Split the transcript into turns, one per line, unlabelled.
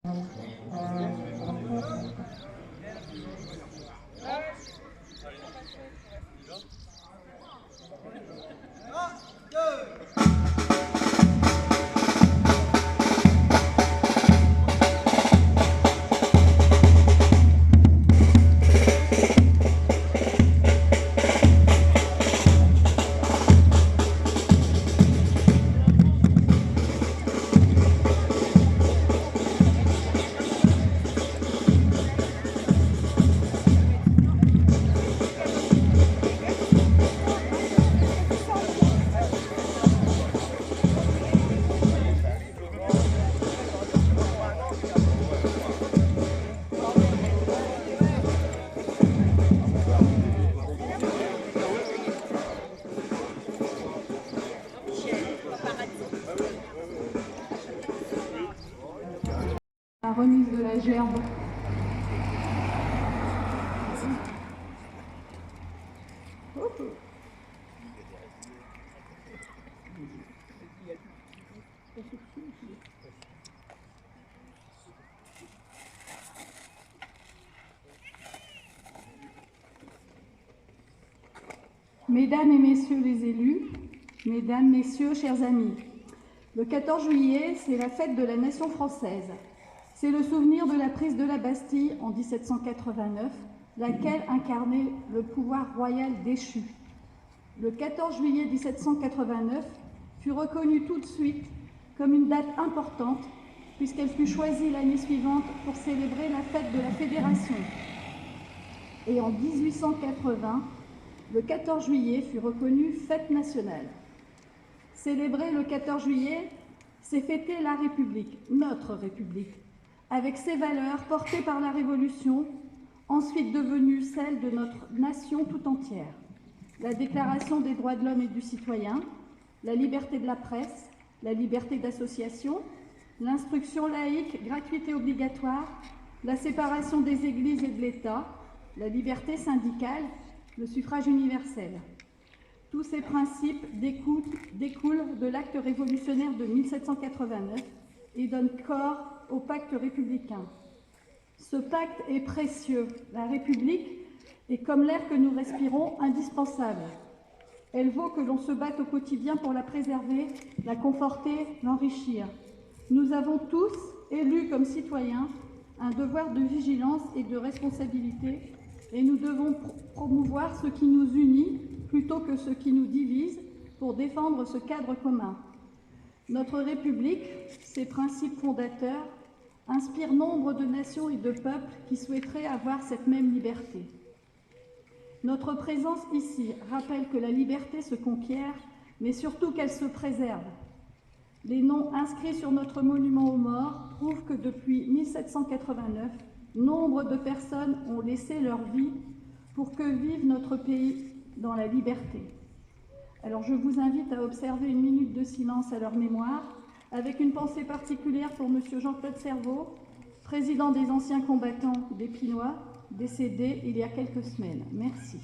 La remise de la gerbe. Mesdames et messieurs les élus, mesdames, messieurs, chers amis, le 14 juillet, c'est la fête de la nation française. C'est le souvenir de la prise de la Bastille en 1789, laquelle incarnait le pouvoir royal déchu. Le 14 juillet 1789 fut reconnue tout de suite comme une date importante, puisqu'elle fut choisie l'année suivante pour célébrer la fête de la Fédération. Et en 1880, le 14 juillet fut reconnu fête nationale. Célébrer le 14 juillet, c'est fêter la République, notre République, avec ses valeurs portées par la Révolution, ensuite devenues celles de notre nation tout entière. La Déclaration des droits de l'homme et du citoyen, la liberté de la presse, la liberté d'association, l'instruction laïque gratuite et obligatoire, la séparation des églises et de l'État, la liberté syndicale, le suffrage universel. Tous ces principes découlent de l'acte révolutionnaire de 1789 et donnent corps au pacte républicain. Ce pacte est précieux. La République est, comme l'air que nous respirons, indispensable. Elle vaut que l'on se batte au quotidien pour la préserver, la conforter, l'enrichir. Nous avons tous, élus comme citoyens, un devoir de vigilance et de responsabilité, et nous devons promouvoir ce qui nous unit plutôt que ce qui nous divise pour défendre ce cadre commun. Notre République, ses principes fondateurs, inspirent nombre de nations et de peuples qui souhaiteraient avoir cette même liberté. Notre présence ici rappelle que la liberté se conquiert, mais surtout qu'elle se préserve. Les noms inscrits sur notre monument aux morts prouvent que depuis 1789, nombre de personnes ont laissé leur vie pour que vive notre pays dans la liberté. Alors je vous invite à observer une minute de silence à leur mémoire, avec une pensée particulière pour M. Jean-Claude Servaux, président des anciens combattants des Pinois, décédé il y a quelques semaines. Merci.